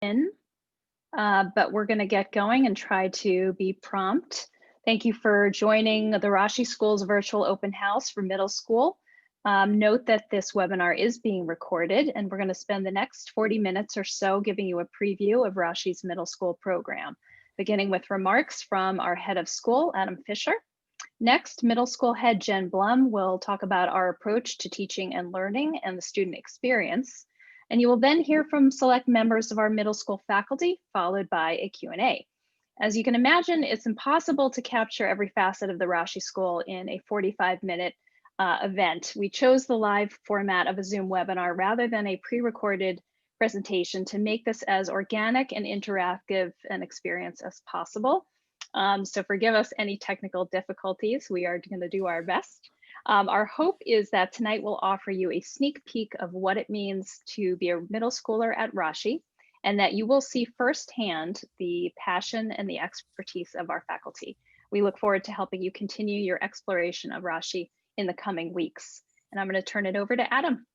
in, but we're going to get going and try to be prompt. Thank you for joining the Rashi Schools virtual open house for middle school. Note that this webinar is being recorded, and we're going to spend the next 40 minutes or so giving you a preview of Rashi's middle school program, beginning with remarks from our head of school, Adam Fisher. Next, middle school head Jen Blum will talk about our approach to teaching and learning and the student experience. And you will then hear from select members of our middle school faculty, followed by a Q&A. As you can imagine, it's impossible to capture every facet of the Rashi School in a 45-minute event. We chose the live format of a Zoom webinar rather than a pre-recorded presentation to make this as organic and interactive an experience as possible. So forgive us any technical difficulties. We are going to do our best. Our hope is that tonight will offer you a sneak peek of what it means to be a middle schooler at Rashi, and that you will see firsthand the passion and the expertise of our faculty. We look forward to helping you continue your exploration of Rashi in the coming weeks. And I'm going to turn it over to Adam.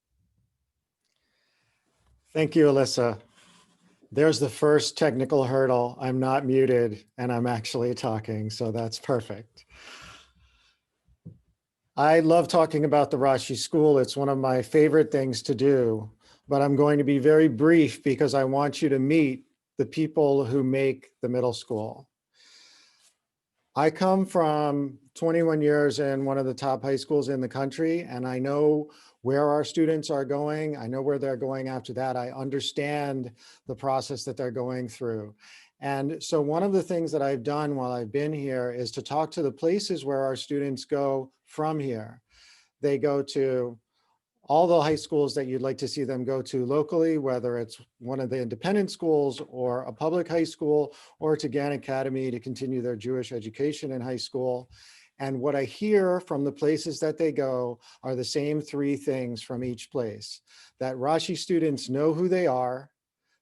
Thank you, Alyssa. There's the first technical hurdle. I'm not muted and I'm actually talking, so that's perfect. I love talking about the Rashi School. It's one of my favorite things to do, but I'm going to be very brief because I want you to meet the people who make the middle school. I come from 21 years in one of the top high schools in the country, and I know where our students are going. I know where they're going after that. I understand the process that they're going through. And so one of the things that I've done while I've been here is to talk to the places where our students go from here. They go to all the high schools that you'd like to see them go to locally, whether it's one of the independent schools or a public high school, or to Gann Academy to continue their Jewish education in high school. And what I hear from the places that they go are the same three things from each place: that Rashi students know who they are,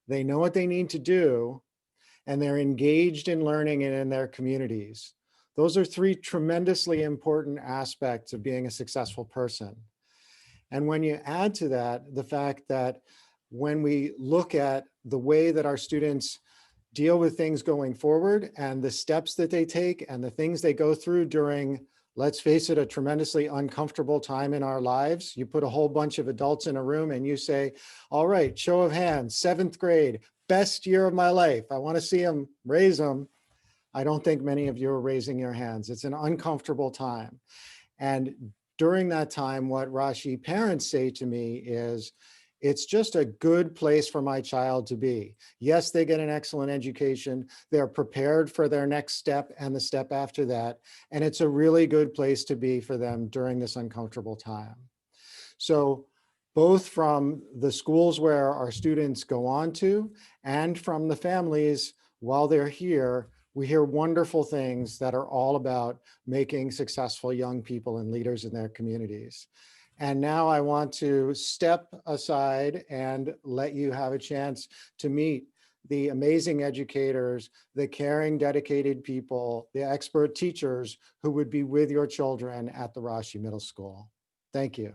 they know what they need to do, and they're engaged in learning and in their communities. Those are three tremendously important aspects of being a successful person. And when you add to that the fact that when we look at the way that our students deal with things going forward and the steps that they take and the things they go through during, let's face it, a tremendously uncomfortable time in our lives, you put a whole bunch of adults in a room and you say, all right, show of hands, 7th grade, best year of my life. I want to see them, raise them. I don't think many of you are raising your hands. It's an uncomfortable time. And during that time, what Rashi parents say to me is, it's just a good place for my child to be. Yes, they get an excellent education. They're prepared for their next step and the step after that. And it's a really good place to be for them during this uncomfortable time. So both from the schools where our students go on to and from the families while they're here, we hear wonderful things that are all about making successful young people and leaders in their communities. And now I want to step aside and let you have a chance to meet the amazing educators, the caring, dedicated people, the expert teachers who would be with your children at the Rashi Middle School. Thank you.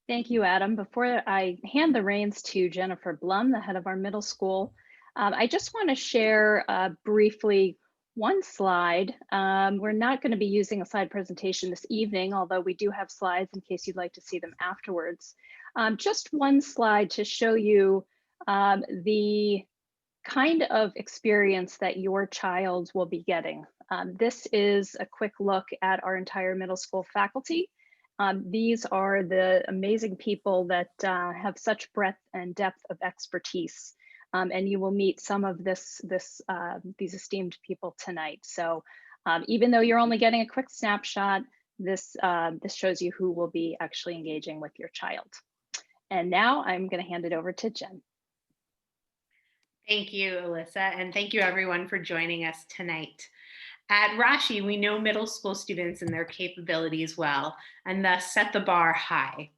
Thank you, Adam. Before I hand the reins to Jennifer Blum, the head of our middle school, I just want to share briefly one slide. We're not going to be using a slide presentation this evening, although we do have slides in case you'd like to see them afterwards. Just one slide to show you the kind of experience that your child will be getting. This is a quick look at our entire middle school faculty. These are the amazing people that have such breadth and depth of expertise. And you will meet some of these esteemed people tonight. So even though you're only getting a quick snapshot, this shows you who will be actually engaging with your child. And now I'm going to hand it over to Jen. Thank you, Alyssa, and thank you everyone for joining us tonight. At Rashi, we know middle school students and their capabilities well, and thus set the bar high.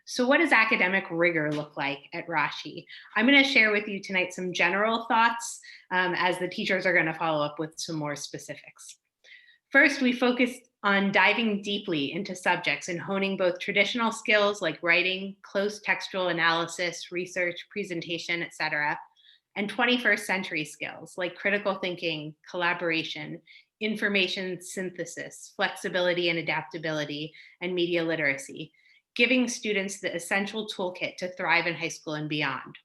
So what does academic rigor look like at Rashi? I'm going to share with you tonight some general thoughts as the teachers are going to follow up with some more specifics. First, we focused on diving deeply into subjects and honing both traditional skills like writing, close textual analysis, research, presentation, etc., and 21st century skills like critical thinking, collaboration, information synthesis, flexibility and adaptability, and media literacy, giving students the essential toolkit to thrive in high school and beyond.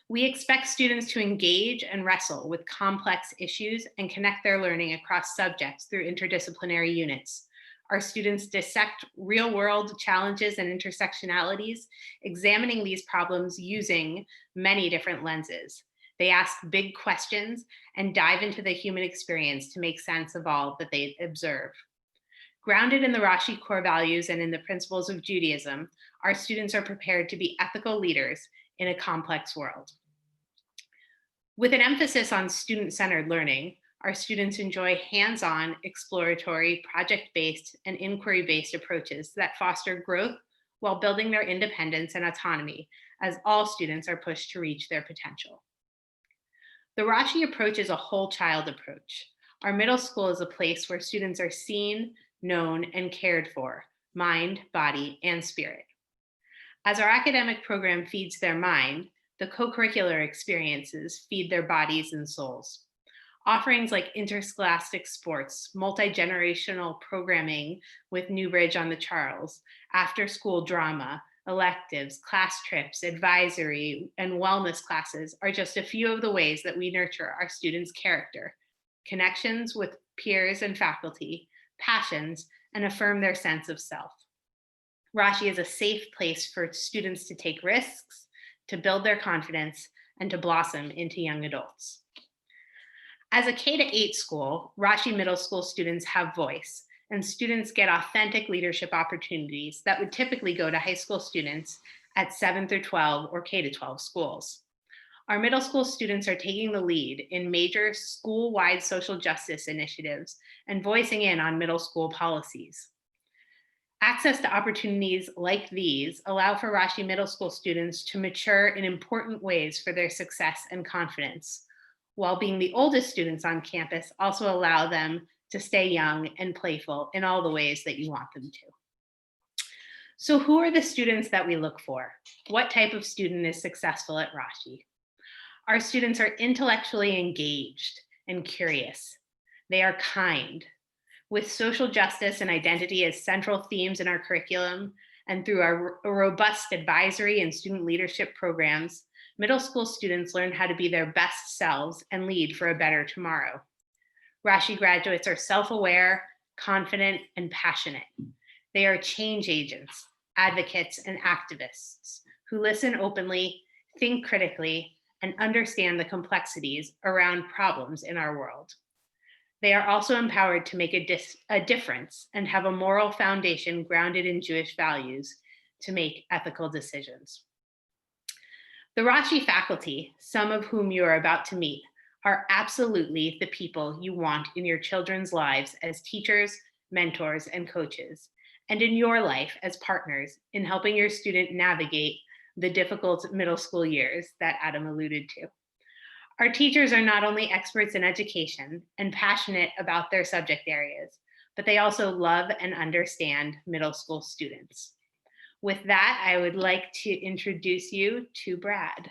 We expect students to engage and wrestle with complex issues and connect their learning across subjects through interdisciplinary units. Our students dissect real-world challenges and intersectionalities, examining these problems using many different lenses. They ask big questions and dive into the human experience to make sense of all that they observe. Grounded in the Rashi core values and in the principles of Judaism, our students are prepared to be ethical leaders in a complex world. With an emphasis on student-centered learning, our students enjoy hands-on, exploratory, project-based, and inquiry-based approaches that foster growth while building their independence and autonomy, as all students are pushed to reach their potential. The Rashi approach is a whole child approach. Our middle school is a place where students are seen, known, and cared for, mind, body, and spirit. As our academic program feeds their mind, the co-curricular experiences feed their bodies and souls. Offerings like interscholastic sports, multi-generational programming with Newbridge on the Charles, after-school drama, electives, class trips, advisory, and wellness classes are just a few of the ways that we nurture our students' character, connections with peers and faculty, passions, and affirm their sense of self. Rashi is a safe place for students to take risks, to build their confidence, and to blossom into young adults. As a K-8 school, Rashi Middle School students have voice, and students get authentic leadership opportunities that would typically go to high school students at 7 through 12 or K-12 schools. Our middle school students are taking the lead in major school-wide social justice initiatives and voicing in on middle school policies. Access to opportunities like these allow for Rashi Middle School students to mature in important ways for their success and confidence, while being the oldest students on campus also allow them to stay young and playful in all the ways that you want them to. So who are the students that we look for? What type of student is successful at Rashi? Our students are intellectually engaged and curious. They are kind. With social justice and identity as central themes in our curriculum, and through our robust advisory and student leadership programs, middle school students learn how to be their best selves and lead for a better tomorrow. Rashi graduates are self-aware, confident, and passionate. They are change agents, advocates, and activists who listen openly, think critically, and understand the complexities around problems in our world. They are also empowered to make a difference and have a moral foundation grounded in Jewish values to make ethical decisions. The Rashi faculty, some of whom you are about to meet, are absolutely the people you want in your children's lives as teachers, mentors, and coaches, and in your life as partners in helping your student navigate the difficult middle school years that Adam alluded to. Our teachers are not only experts in education and passionate about their subject areas, but they also love and understand middle school students. With that, I would like to introduce you to Brad.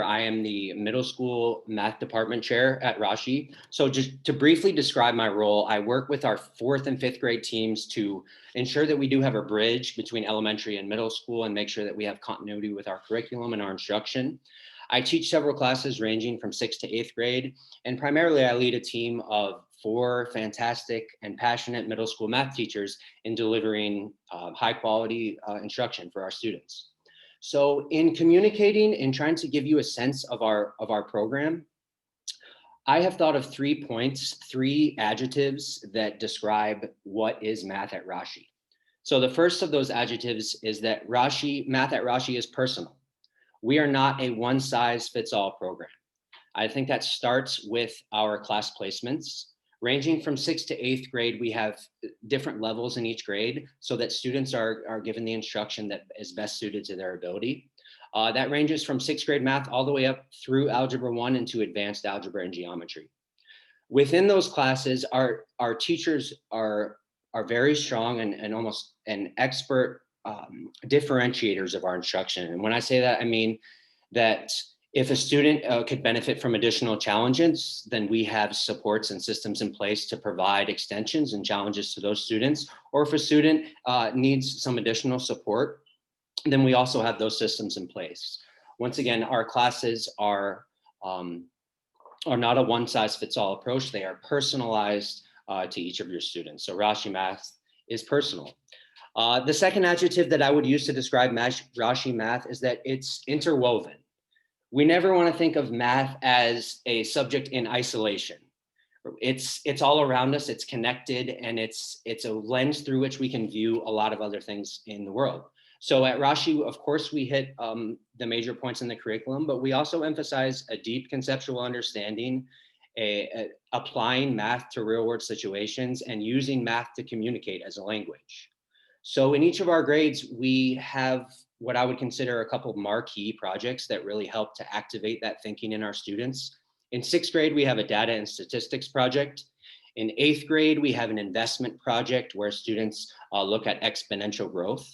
I am the middle school math department chair at Rashi. So just to briefly describe my role, I work with our 4th and 5th grade teams to ensure that we do have a bridge between elementary and middle school and make sure that we have continuity with our curriculum and our instruction. I teach several classes ranging from 6th to 8th grade, and primarily I lead a team of 4 fantastic and passionate middle school math teachers in delivering high quality instruction for our students. So in communicating and trying to give you a sense of our program, I have thought of 3 points, 3 adjectives that describe what is math at Rashi. So the first of those adjectives is that math at Rashi is personal. We are not a one-size-fits-all program. I think that starts with our class placements. Ranging from 6th to 8th grade, we have different levels in each grade so that students are given the instruction that is best suited to their ability. That ranges from 6th grade math all the way up through Algebra 1 into advanced algebra and geometry. Within those classes, our teachers are very strong and almost an expert differentiators of our instruction. And when I say that, I mean that if a student could benefit from additional challenges, then we have supports and systems in place to provide extensions and challenges to those students. Or if a student needs some additional support, then we also have those systems in place. Once again, our classes are not a one-size-fits-all approach. They are personalized to each of your students. So Rashi Math is personal. The second adjective that I would use to describe Rashi Math is that it's interwoven. We never want to think of math as a subject in isolation. It's all around us, it's connected, and it's a lens through which we can view a lot of other things in the world. So at Rashi, of course, we hit the major points in the curriculum, but we also emphasize a deep conceptual understanding, applying math to real world situations, and using math to communicate as a language. So in each of our grades, we have what I would consider a couple of marquee projects that really help to activate that thinking in our students. In 6th grade, we have a data and statistics project. In 8th grade, we have an investment project where students look at exponential growth.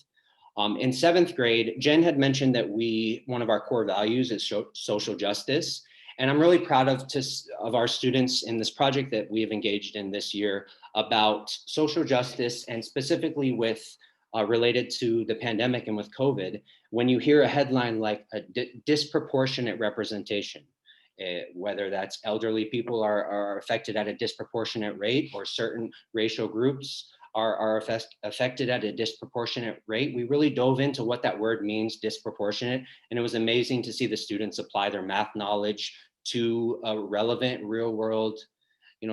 In 7th grade, Jen had mentioned that one of our core values is social justice. And I'm really proud of our students in this project that we have engaged in this year about social justice, and specifically with related to the pandemic and with COVID. When you hear a headline like a disproportionate representation, whether that's elderly people are affected at a disproportionate rate, or certain racial groups are affected at a disproportionate rate, we really dove into what that word means, disproportionate. And it was amazing to see the students apply their math knowledge to a relevant real world,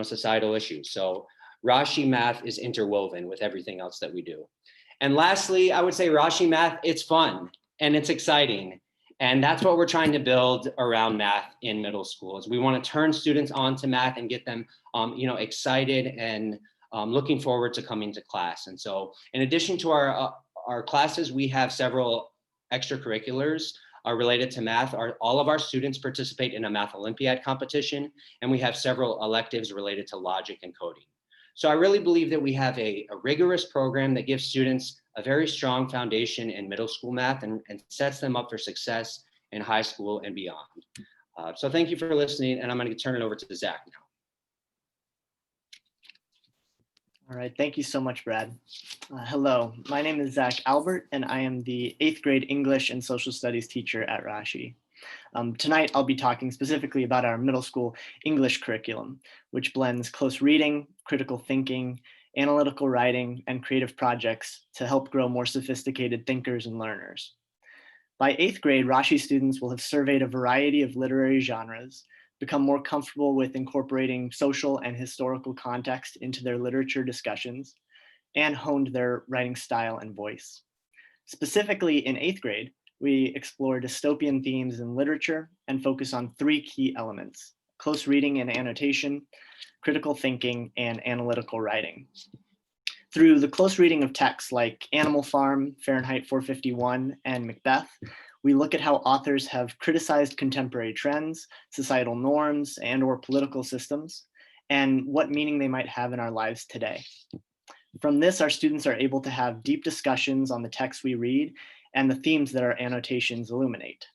societal issues. So Rashi Math is interwoven with everything else that we do. And lastly, I would say Rashi Math, it's fun and it's exciting. And that's what we're trying to build around math in middle school, is we want to turn students on to math and get them excited and looking forward to coming to class. And so in addition to our classes, we have several extracurriculars related to math. All of our students participate in a Math Olympiad competition, and we have several electives related to logic and coding. So I really believe that we have a rigorous program that gives students a very strong foundation in middle school math and sets them up for success in high school and beyond. So thank you for listening, and I'm going to turn it over to Zach now. All right, thank you so much, Brad. Hello, my name is Zach Albert, and I am the 8th grade English and Social Studies teacher at Rashi. Tonight, I'll be talking specifically about our middle school English curriculum, which blends close reading, critical thinking, analytical writing, and creative projects to help grow more sophisticated thinkers and learners. By 8th grade, Rashi students will have surveyed a variety of literary genres, become more comfortable with incorporating social and historical context into their literature discussions, and honed their writing style and voice. Specifically in 8th grade, we explore dystopian themes in literature and focus on 3 key elements: close reading and annotation, critical thinking, and analytical writing. Through the close reading of texts like Animal Farm, Fahrenheit 451, and Macbeth, we look at how authors have criticized contemporary trends, societal norms, and/or political systems, and what meaning they might have in our lives today. From this, our students are able to have deep discussions on the text we read and the themes that our annotations illuminate.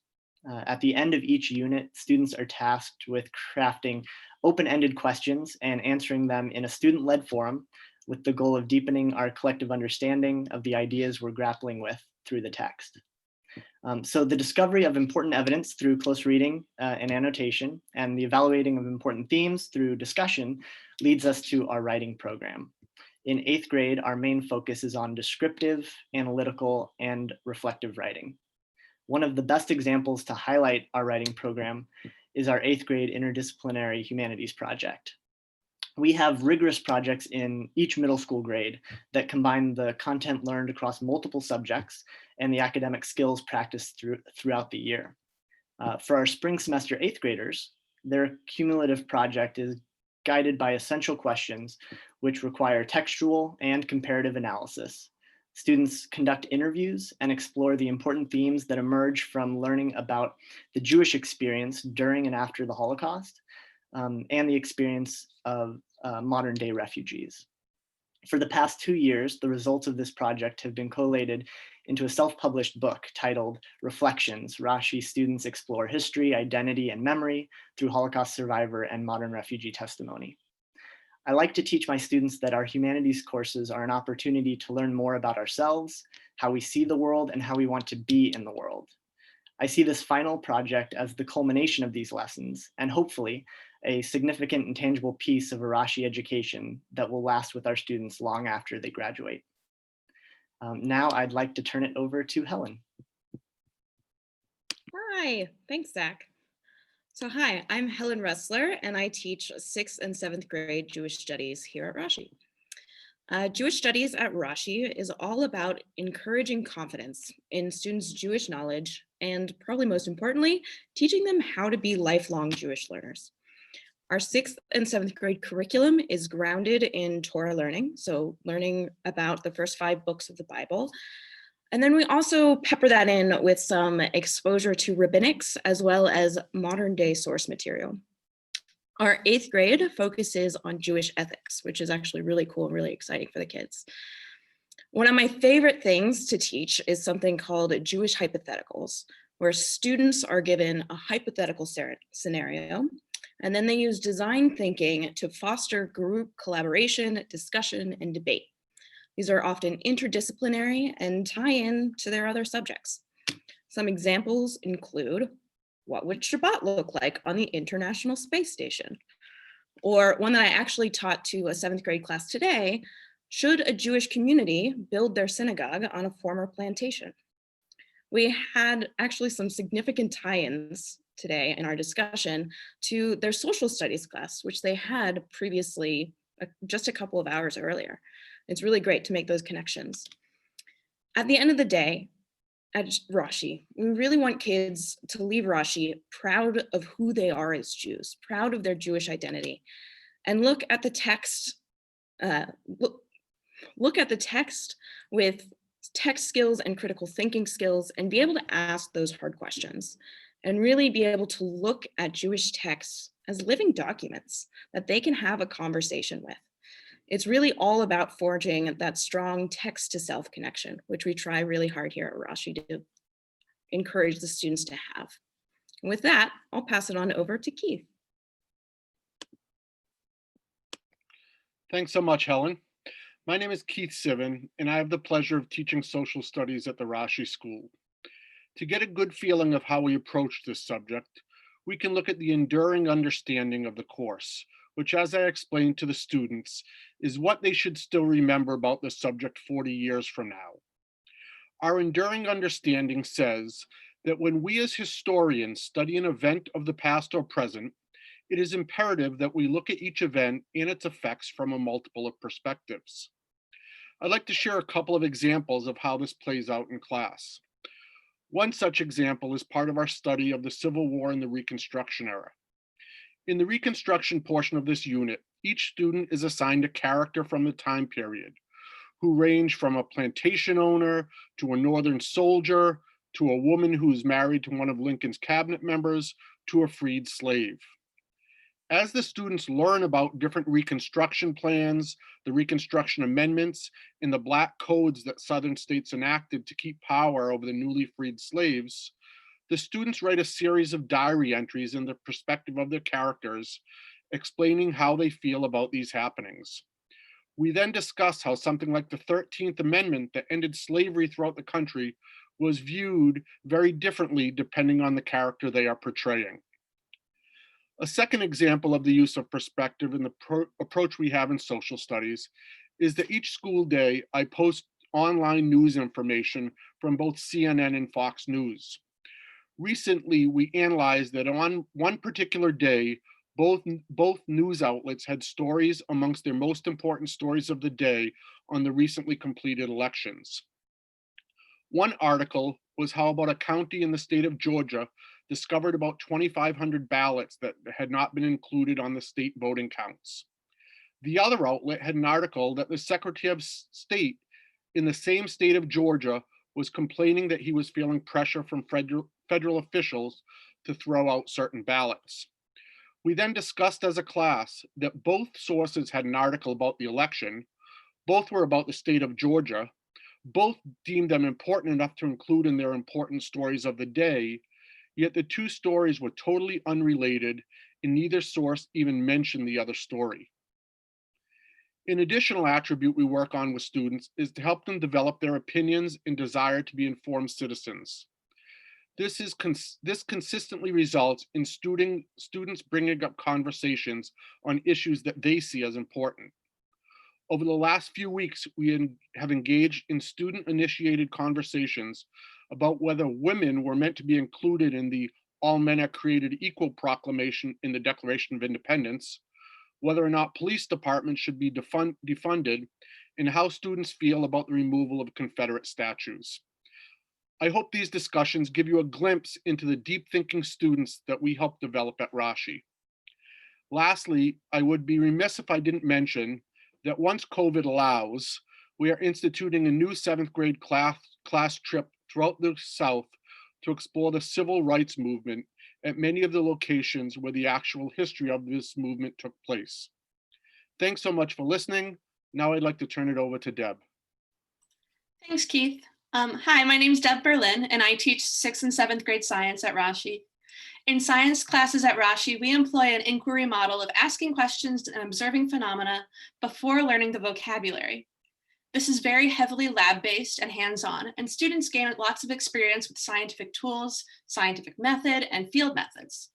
At the end of each unit, students are tasked with crafting open-ended questions and answering them in a student-led forum, with the goal of deepening our collective understanding of the ideas we're grappling with through the text. So the discovery of important evidence through close reading and annotation, and the evaluating of important themes through discussion leads us to our writing program. In 8th grade, our main focus is on descriptive, analytical, and reflective writing. One of the best examples to highlight our writing program is our 8th grade interdisciplinary humanities project. We have rigorous projects in each middle school grade that combine the content learned across multiple subjects and the academic skills practiced throughout the year. For our spring semester 8th graders, their cumulative project is guided by essential questions which require textual and comparative analysis, Students conduct interviews and explore the important themes that emerge from learning about the Jewish experience during and after the Holocaust, and the experience of modern day refugees. For the past 2 years, the results of this project have been collated into a self-published book titled Reflections: Rashi Students Explore History, Identity, and Memory through Holocaust Survivor and Modern Refugee Testimony. I like to teach my students that our humanities courses are an opportunity to learn more about ourselves, how we see the world, and how we want to be in the world. I see this final project as the culmination of these lessons, and hopefully a significant and tangible piece of a Rashi education that will last with our students long after they graduate. Now I'd like to turn it over to Helen. Hi, thanks, Zach. So hi, I'm Helen Ressler, and I teach 6th and 7th grade Jewish studies here at Rashi. Jewish studies at Rashi is all about encouraging confidence in students' Jewish knowledge, and probably most importantly, teaching them how to be lifelong Jewish learners. Our 6th and 7th grade curriculum is grounded in Torah learning, so learning about the first 5 books of the Bible. And then we also pepper that in with some exposure to rabbinics as well as modern day source material. Our 8th grade focuses on Jewish ethics, which is actually really cool and really exciting for the kids. One of my favorite things to teach is something called Jewish hypotheticals, where students are given a hypothetical scenario, and then they use design thinking to foster group collaboration, discussion, and debate. These are often interdisciplinary and tie in to their other subjects. Some examples include, what would Shabbat look like on the International Space Station? Or one that I actually taught to a 7th grade class today, should a Jewish community build their synagogue on a former plantation? We had actually some significant tie-ins today in our discussion to their social studies class, which they had previously just a couple of hours earlier. It's really great to make those connections. At the end of the day, at Rashi, we really want kids to leave Rashi proud of who they are as Jews, proud of their Jewish identity, and look at the text, look at the text with text skills and critical thinking skills, and be able to ask those hard questions, and really be able to look at Jewish texts as living documents that they can have a conversation with. It's really all about forging that strong text to self connection, which we try really hard here at Rashi to encourage the students to have. And with that, I'll pass it on over to Keith. Thanks so much, Helen. My name is Keith Sivan, and I have the pleasure of teaching social studies at the Rashi School. To get a good feeling of how we approach this subject, we can look at the enduring understanding of the course, which, as I explained to the students, is what they should still remember about the subject 40 years from now. Our enduring understanding says that when we as historians study an event of the past or present, it is imperative that we look at each event and its effects from a multiple of perspectives. I'd like to share a couple of examples of how this plays out in class. One such example is part of our study of the Civil War and the Reconstruction era. In the Reconstruction portion of this unit, each student is assigned a character from the time period, who range from a plantation owner to a Northern soldier, to a woman who's married to one of Lincoln's cabinet members, to a freed slave. As the students learn about different Reconstruction plans, the Reconstruction amendments, and the Black codes that Southern states enacted to keep power over the newly freed slaves, the students write a series of diary entries in the perspective of their characters, explaining how they feel about these happenings. We then discuss how something like the 13th Amendment that ended slavery throughout the country was viewed very differently depending on the character they are portraying. A second example of the use of perspective in the approach we have in social studies is that each school day I post online news information from both CNN and Fox News. Recently, we analyzed that on one particular day, both news outlets had stories amongst their most important stories of the day on the recently completed elections. One article was how about a county in the state of Georgia discovered about 2,500 ballots that had not been included on the state voting counts. The other outlet had an article that the Secretary of State in the same state of Georgia was complaining that he was feeling pressure from federal officials to throw out certain ballots. We then discussed as a class that both sources had an article about the election, both were about the state of Georgia, both deemed them important enough to include in their important stories of the day, yet the two stories were totally unrelated and neither source even mentioned the other story. An additional attribute we work on with students is to help them develop their opinions and desire to be informed citizens. This consistently results in students bringing up conversations on issues that they see as important. Over the last few weeks, we have engaged in student-initiated conversations about whether women were meant to be included in the All Men Are Created Equal proclamation in the Declaration of Independence, whether or not police departments should be defunded, and how students feel about the removal of Confederate statues. I hope these discussions give you a glimpse into the deep thinking students that we help develop at Rashi. Lastly, I would be remiss if I didn't mention that once COVID allows, we are instituting a new 7th grade class trip throughout the South to explore the civil rights movement at many of the locations where the actual history of this movement took place. Thanks so much for listening. Now I'd like to turn it over to Deb. Thanks, Keith. Hi, my name is Deb Berlin, and I teach 6th and 7th grade science at Rashi. In science classes at Rashi, we employ an inquiry model of asking questions and observing phenomena before learning the vocabulary. This is very heavily lab-based and hands-on, and students gain lots of experience with scientific tools, scientific method, and field methods.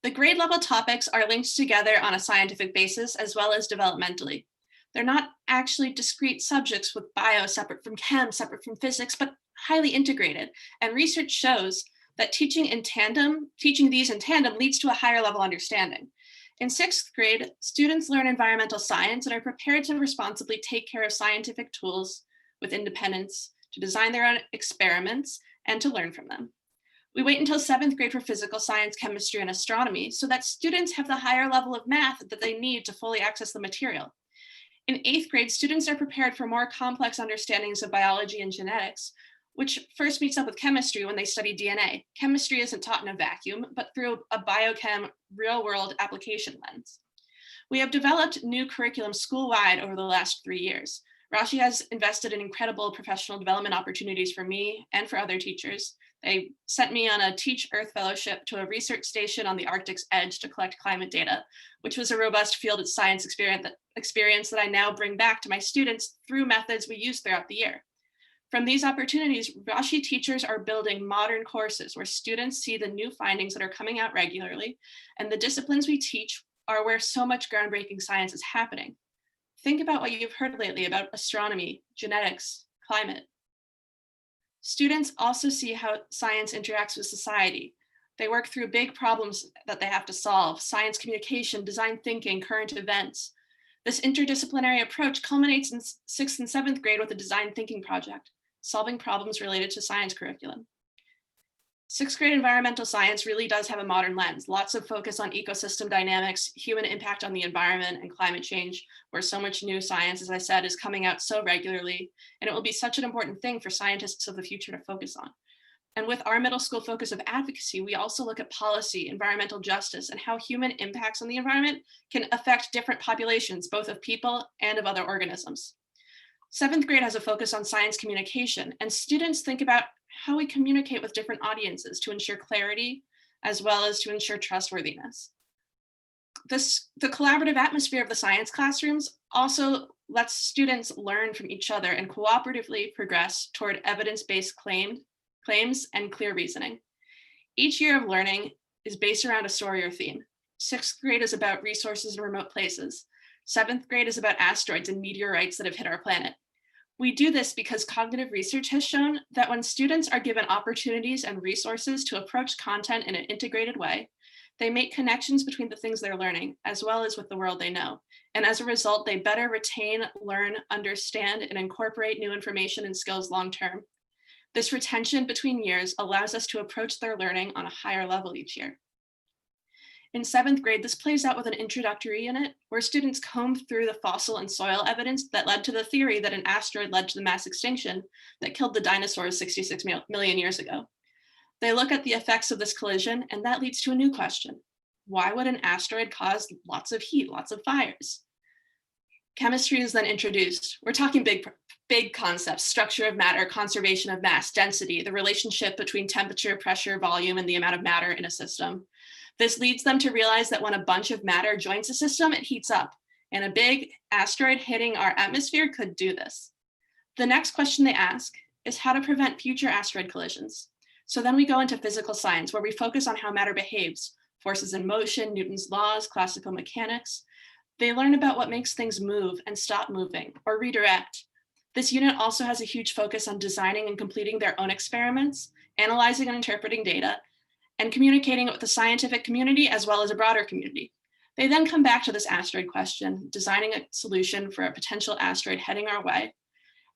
The grade level topics are linked together on a scientific basis as well as developmentally. They're not actually discrete subjects with bio separate from chem, separate from physics, but highly integrated. And research shows that teaching these in tandem leads to a higher level understanding. In 6th grade, students learn environmental science and are prepared to responsibly take care of scientific tools with independence, to design their own experiments, and to learn from them. We wait until 7th grade for physical science, chemistry, and astronomy so that students have the higher level of math that they need to fully access the material. In 8th grade, students are prepared for more complex understandings of biology and genetics, which first meets up with chemistry when they study DNA. Chemistry isn't taught in a vacuum, but through a biochem real-world application lens. We have developed new curriculum school-wide over the last 3 years. Rashi has invested in incredible professional development opportunities for me and for other teachers. They sent me on a Teach Earth Fellowship to a research station on the Arctic's edge to collect climate data, which was a robust field of science experience that I now bring back to my students through methods we use throughout the year. From these opportunities, Rashi teachers are building modern courses where students see the new findings that are coming out regularly, and the disciplines we teach are where so much groundbreaking science is happening. Think about what you've heard lately about astronomy, genetics, climate. Students also see how science interacts with society. They work through big problems that they have to solve: science communication, design thinking, current events. This interdisciplinary approach culminates in 6th and 7th grade with a design thinking project, solving problems related to science curriculum. 6th grade environmental science really does have a modern lens, lots of focus on ecosystem dynamics, human impact on the environment, and climate change, where so much new science, as I said, is coming out so regularly, and it will be such an important thing for scientists of the future to focus on. And with our middle school focus of advocacy, we also look at policy, environmental justice, and how human impacts on the environment can affect different populations, both of people and of other organisms. 7th grade has a focus on science communication, and students think about how we communicate with different audiences to ensure clarity, as well as to ensure trustworthiness. The collaborative atmosphere of the science classrooms also lets students learn from each other and cooperatively progress toward evidence-based claims and clear reasoning. Each year of learning is based around a story or theme. 6th grade is about resources in remote places. 7th grade is about asteroids and meteorites that have hit our planet. We do this because cognitive research has shown that when students are given opportunities and resources to approach content in an integrated way, they make connections between the things they're learning, as well as with the world they know. And as a result, they better retain, learn, understand, and incorporate new information and skills long-term. This retention between years allows us to approach their learning on a higher level each year. In 7th grade, this plays out with an introductory unit where students comb through the fossil and soil evidence that led to the theory that an asteroid led to the mass extinction that killed the dinosaurs 66 million years ago. They look at the effects of this collision, and that leads to a new question. Why would an asteroid cause lots of heat, lots of fires? Chemistry is then introduced. We're talking big concepts: structure of matter, conservation of mass, density, the relationship between temperature, pressure, volume, and the amount of matter in a system. This leads them to realize that when a bunch of matter joins a system, it heats up, and a big asteroid hitting our atmosphere could do this. The next question they ask is how to prevent future asteroid collisions. So then we go into physical science, where we focus on how matter behaves, forces in motion, Newton's laws, classical mechanics. They learn about what makes things move and stop moving or redirect. This unit also has a huge focus on designing and completing their own experiments, analyzing and interpreting data, and communicating it with the scientific community as well as a broader community. They then come back to this asteroid question, designing a solution for a potential asteroid heading our way.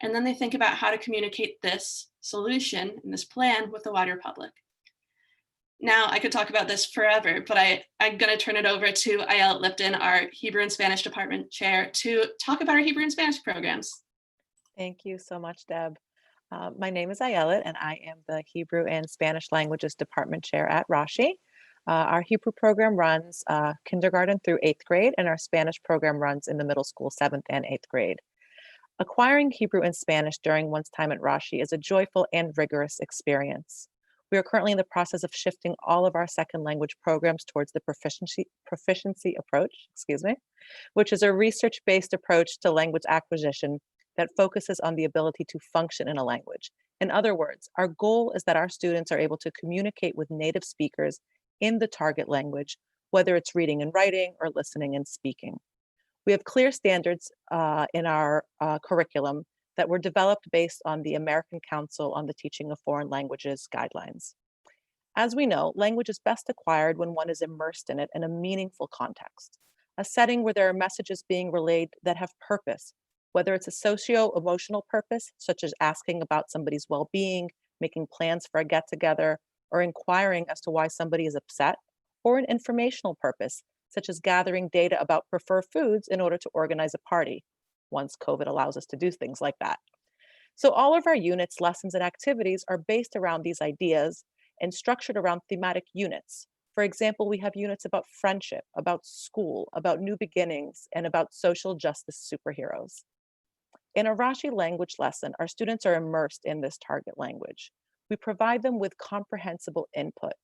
And then they think about how to communicate this solution and this plan with the wider public. Now, I could talk about this forever, but I'm going to turn it over to Ayelet Lipton, our Hebrew and Spanish Department Chair, to talk about our Hebrew and Spanish programs. Thank you so much, Deb. My name is Ayelet, and I am the Hebrew and Spanish Languages Department Chair at Rashi. Our Hebrew program runs kindergarten through 8th grade, and our Spanish program runs in the middle school, 7th and 8th grade. Acquiring Hebrew and Spanish during one's time at Rashi is a joyful and rigorous experience. We are currently in the process of shifting all of our second language programs towards the proficiency approach, which is a research-based approach to language acquisition that focuses on the ability to function in a language. In other words, our goal is that our students are able to communicate with native speakers in the target language, whether it's reading and writing or listening and speaking. We have clear standards in our curriculum that were developed based on the American Council on the Teaching of Foreign Languages guidelines. As we know, language is best acquired when one is immersed in it in a meaningful context, a setting where there are messages being relayed that have purpose, whether it's a socio-emotional purpose, such as asking about somebody's well-being, making plans for a get-together, or inquiring as to why somebody is upset, or an informational purpose, such as gathering data about preferred foods in order to organize a party, once COVID allows us to do things like that. So all of our units, lessons, and activities are based around these ideas and structured around thematic units. For example, we have units about friendship, about school, about new beginnings, and about social justice superheroes. In a Rashi language lesson, our students are immersed in this target language. We provide them with comprehensible input,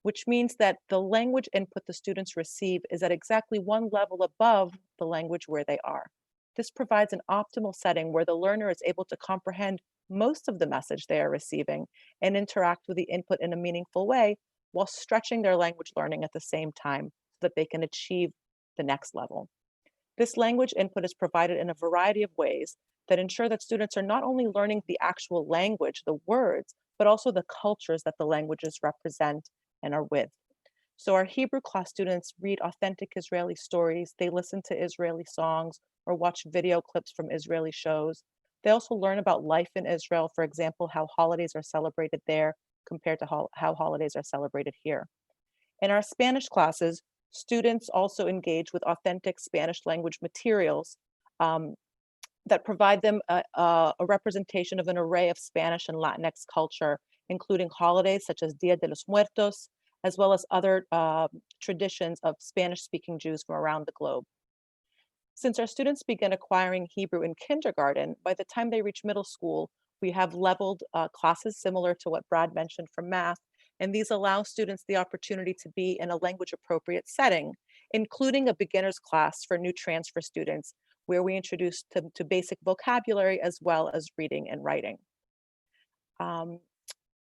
which means that the language input the students receive is at exactly one level above the language where they are. This provides an optimal setting where the learner is able to comprehend most of the message they are receiving and interact with the input in a meaningful way while stretching their language learning at the same time so that they can achieve the next level. This language input is provided in a variety of ways that ensure that students are not only learning the actual language, the words, but also the cultures that the languages represent and are with. So our Hebrew class students read authentic Israeli stories, they listen to Israeli songs, or watch video clips from Israeli shows. They also learn about life in Israel, for example, how holidays are celebrated there compared to how holidays are celebrated here. In our Spanish classes, students also engage with authentic Spanish language materials that provide them a representation of an array of Spanish and Latinx culture, including holidays such as Dia de los Muertos, as well as other traditions of Spanish-speaking Jews from around the globe. Since our students begin acquiring Hebrew in kindergarten, by the time they reach middle school, we have leveled classes similar to what Brad mentioned for math, and these allow students the opportunity to be in a language-appropriate setting, including a beginner's class for new transfer students, where we introduce to basic vocabulary as well as reading and writing.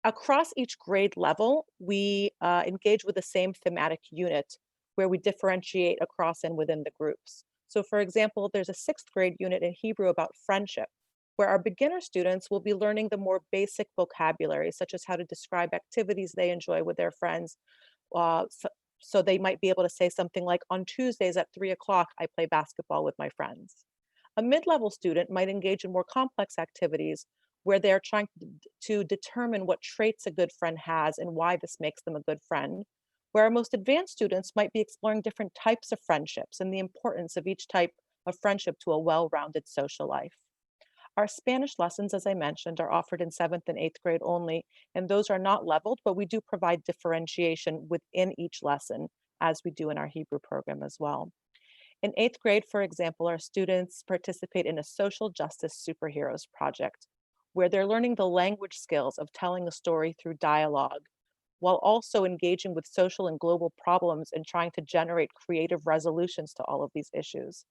Across each grade level, we engage with the same thematic unit where we differentiate across and within the groups. So for example, there's a 6th grade unit in Hebrew about friendship, where our beginner students will be learning the more basic vocabulary, such as how to describe activities they enjoy with their friends. So they might be able to say something like, on Tuesdays at 3 o'clock, I play basketball with my friends. A mid-level student might engage in more complex activities where they're trying to determine what traits a good friend has and why this makes them a good friend. where our most advanced students might be exploring different types of friendships and the importance of each type of friendship to a well-rounded social life. Our Spanish lessons, as I mentioned, are offered in 7th and 8th grade only, and those are not leveled, but we do provide differentiation within each lesson, as we do in our Hebrew program as well. In 8th grade, for example, our students participate in a social justice superheroes project, where they're learning the language skills of telling a story through dialogue, while also engaging with social and global problems and trying to generate creative resolutions to all of these issues.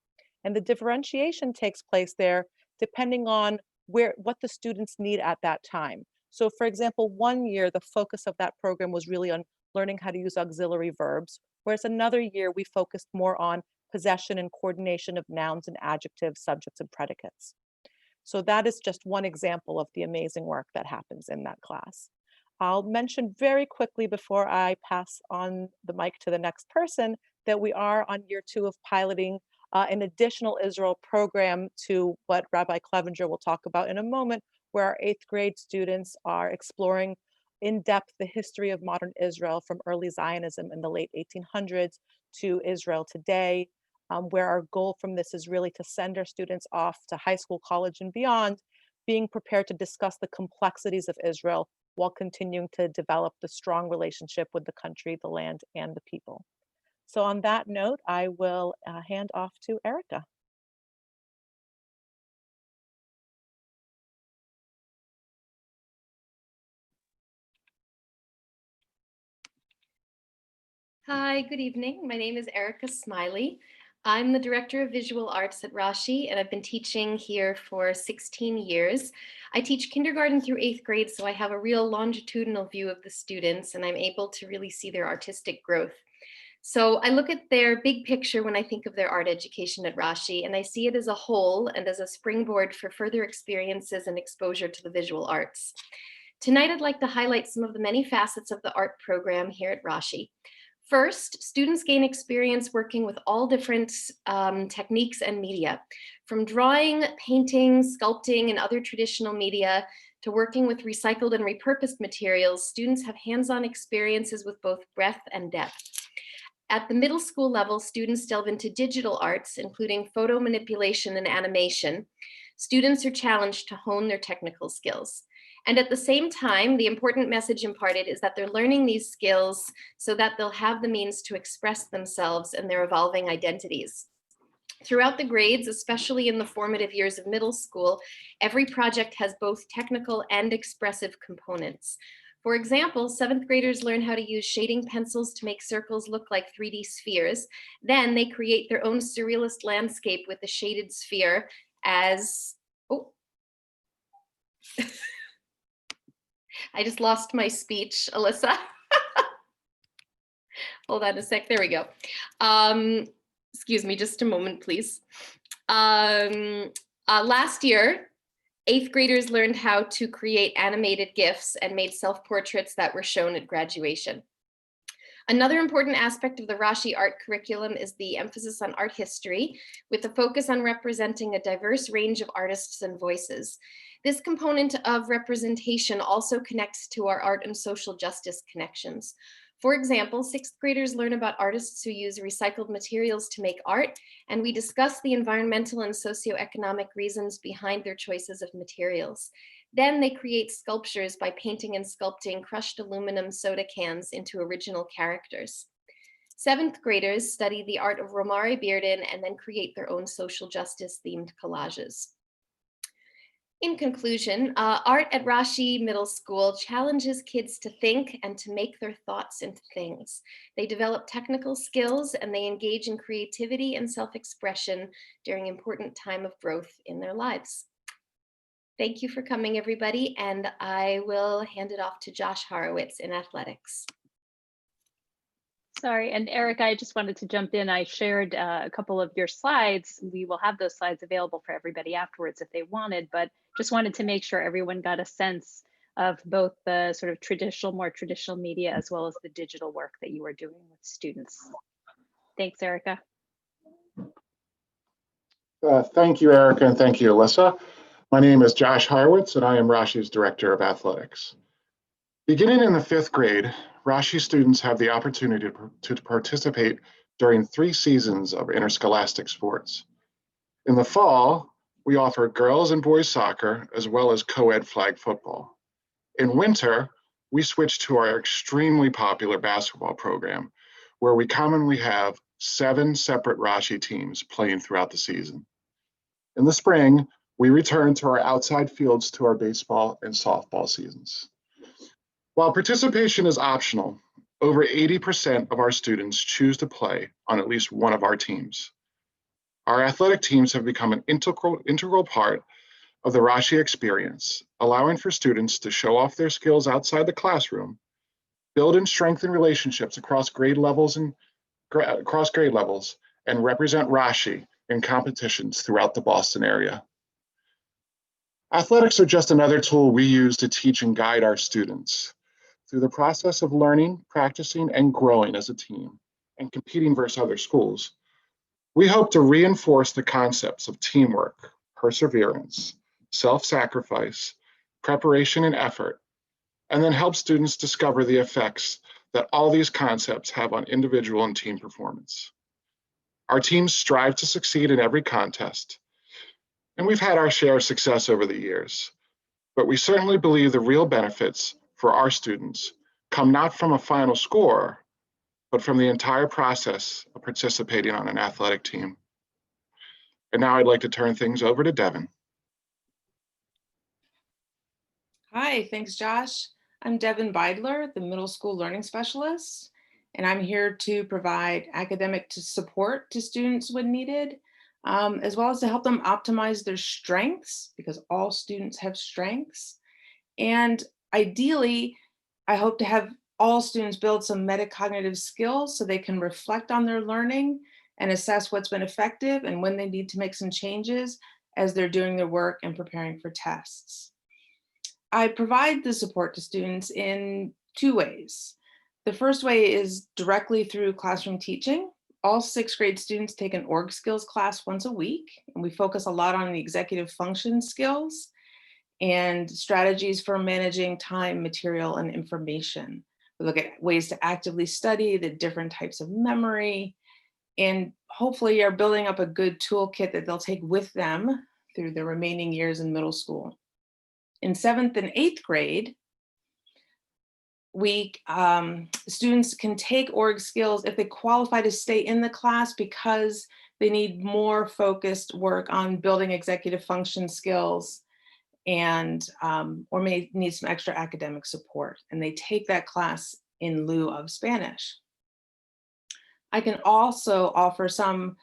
And the differentiation takes place there depending on what the students need at that time. So for example, one year, the focus of that program was really on learning how to use auxiliary verbs, whereas another year we focused more on possession and coordination of nouns and adjectives, subjects, and predicates. So that is just one example of the amazing work that happens in that class. I'll mention very quickly before I pass on the mic to the next person that we are on year 2 of piloting an additional Israel program to what Rabbi Clevenger will talk about in a moment, where our 8th grade students are exploring in depth the history of modern Israel from early Zionism in the late 1800s to Israel today, where our goal from this is really to send our students off to high school, college, and beyond, being prepared to discuss the complexities of Israel while continuing to develop the strong relationship with the country, the land, and the people. So on that note, I will hand off to Erica. Hi, good evening. My name is Erica Smiley. I'm the Director of Visual Arts at Rashi, and I've been teaching here for 16 years. I teach kindergarten through 8th grade, so I have a real longitudinal view of the students, and I'm able to really see their artistic growth. So I look at their big picture when I think of their art education at Rashi, and I see it as a whole and as a springboard for further experiences and exposure to the visual arts. Tonight, I'd like to highlight some of the many facets of the art program here at Rashi. First, students gain experience working with all different techniques and media, from drawing, painting, sculpting, and other traditional media, to working with recycled and repurposed materials. Students have hands-on experiences with both breadth and depth. At the middle school level, students delve into digital arts, including photo manipulation and animation. Students are challenged to hone their technical skills. And at the same time, the important message imparted is that they're learning these skills so that they'll have the means to express themselves and their evolving identities. Throughout the grades, especially in the formative years of middle school, every project has both technical and expressive components. For example, 7th graders learn how to use shading pencils to make circles look like 3D spheres. Then they create their own surrealist landscape with the shaded sphere as, oh. I just lost my speech, Alyssa. Hold on a sec, there we go. Excuse me, just a moment, please. Last year, 8th graders learned how to create animated GIFs and made self-portraits that were shown at graduation. Another important aspect of the Rashi art curriculum is the emphasis on art history, with a focus on representing a diverse range of artists and voices. This component of representation also connects to our art and social justice connections. For example, 6th graders learn about artists who use recycled materials to make art, and we discuss the environmental and socioeconomic reasons behind their choices of materials. Then they create sculptures by painting and sculpting crushed aluminum soda cans into original characters. 7th graders study the art of Romare Bearden and then create their own social justice themed collages. In conclusion, art at Rashi Middle School challenges kids to think and to make their thoughts into things. They develop technical skills and they engage in creativity and self-expression during important time of growth in their lives. Thank you for coming, everybody, and I will hand it off to Josh Horowitz in athletics. Sorry, and Eric, I just wanted to jump in. I shared a couple of your slides. We will have those slides available for everybody afterwards if they wanted, but just wanted to make sure everyone got a sense of both the sort of traditional, more traditional media, as well as the digital work that you are doing with students. Thanks, Erica. Thank you, Erica, and thank you, Alyssa. My name is Josh Horowitz, and I am Rashi's Director of Athletics. Beginning in the 5th grade, Rashi students have the opportunity to participate during 3 seasons of interscholastic sports. In the fall, we offer girls and boys soccer as well as co-ed flag football. In winter, we switch to our extremely popular basketball program, where we commonly have 7 separate Rashi teams playing throughout the season. In the spring, we return to our outside fields to our baseball and softball seasons. While participation is optional, over 80% of our students choose to play on at least one of our teams. Our athletic teams have become an integral part of the Rashi experience, allowing for students to show off their skills outside the classroom, build and strengthen relationships across grade levels, and represent Rashi in competitions throughout the Boston area. Athletics are just another tool we use to teach and guide our students through the process of learning, practicing, and growing as a team and competing versus other schools. We hope to reinforce the concepts of teamwork, perseverance, self-sacrifice, preparation, and effort, and then help students discover the effects that all these concepts have on individual and team performance. Our teams strive to succeed in every contest, and we've had our share of success over the years, but we certainly believe the real benefits for our students come not from a final score, but from the entire process of participating on an athletic team. And now I'd like to turn things over to Devin. Hi, thanks, Josh. I'm Devin Beidler, the middle school learning specialist, and I'm here to provide academic support to students when needed, as well as to help them optimize their strengths, because all students have strengths. And ideally, I hope to have all students build some metacognitive skills so they can reflect on their learning and assess what's been effective and when they need to make some changes as they're doing their work and preparing for tests. I provide the support to students in 2 ways. The first way is directly through classroom teaching. All 6th grade students take an org skills class once a week, and we focus a lot on the executive function skills and strategies for managing time, material, and information. We look at ways to actively study the different types of memory, and hopefully are building up a good toolkit that they'll take with them through the remaining years in middle school. In 7th and 8th grade, students can take org skills if they qualify to stay in the class because they need more focused work on building executive function skills and or may need some extra academic support, and they take that class in lieu of Spanish. I can also offer some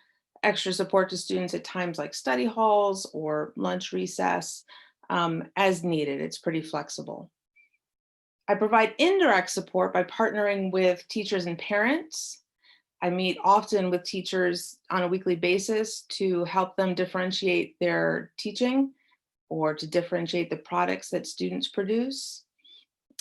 extra support to students at times like study halls or lunch recess as needed. It's pretty flexible. I provide indirect support by partnering with teachers and parents. I meet often with teachers on a weekly basis to help them differentiate their teaching or to differentiate the products that students produce.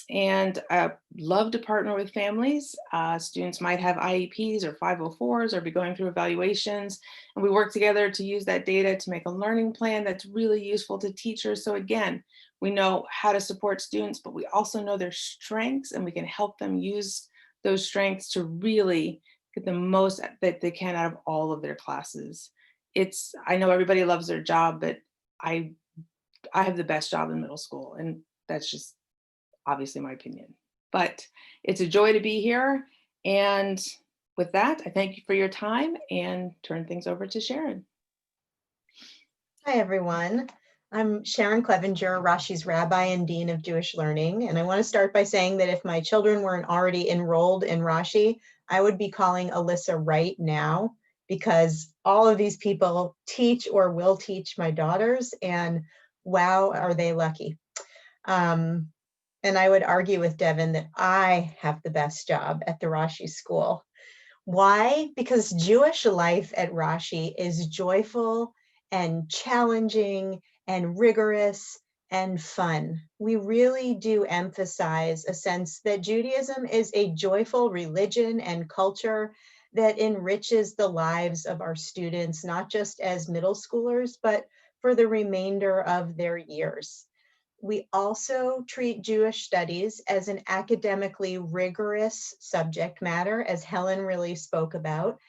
And I love to partner with families. Students might have IEPs or 504s or be going through evaluations. And we work together to use that data to make a learning plan that's really useful to teachers. So again, we know how to support students, but we also know their strengths, and we can help them use those strengths to really get the most that they can out of all of their classes. I know everybody loves their job, but I have the best job in middle school, and that's just obviously my opinion. But it's a joy to be here. And with that, I thank you for your time and turn things over to Sharon. Hi, everyone. I'm Sharon Clevenger, Rashi's Rabbi and Dean of Jewish Learning. And I want to start by saying that if my children weren't already enrolled in Rashi, I would be calling Alyssa right now, because all of these people teach or will teach my daughters, and wow, are they lucky. And I would argue with Devin that I have the best job at the Rashi school. Why? Because Jewish life at Rashi is joyful and challenging and rigorous and fun. We really do emphasize a sense that Judaism is a joyful religion and culture that enriches the lives of our students, not just as middle schoolers, but for the remainder of their years. We also treat Jewish studies as an academically rigorous subject matter, as Helen really spoke about.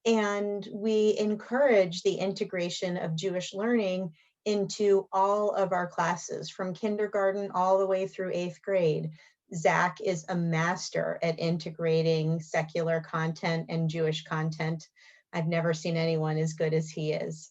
And we encourage the integration of Jewish learning into all of our classes, from kindergarten all the way through 8th grade. Zach is a master at integrating secular content and Jewish content. I've never seen anyone as good as he is.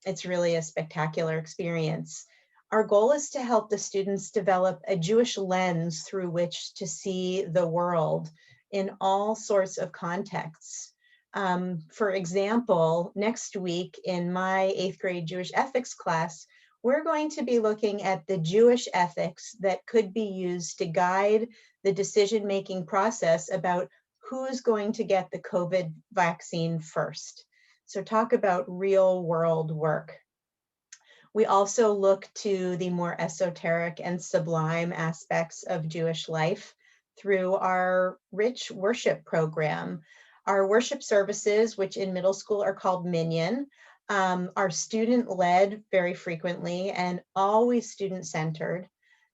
It's really a spectacular experience. Our goal is to help the students develop a Jewish lens through which to see the world in all sorts of contexts. For example, next week in my 8th grade Jewish ethics class, we're going to be looking at the Jewish ethics that could be used to guide the decision-making process about who's going to get the COVID vaccine first. So talk about real world work. We also look to the more esoteric and sublime aspects of Jewish life through our rich worship program. Our worship services, which in middle school are called Minyan, are student-led very frequently and always student-centered.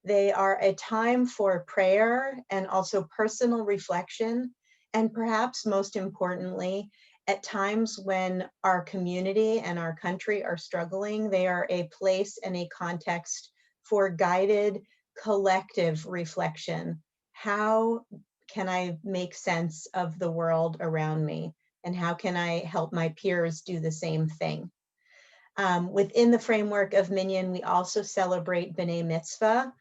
They are a time for prayer and also personal reflection, and perhaps most importantly, at times when our community and our country are struggling, they are a place and a context for guided collective reflection. How can I make sense of the world around me? And how can I help my peers do the same thing? Within the framework of Minyan, we also celebrate B'nai Mitzvah.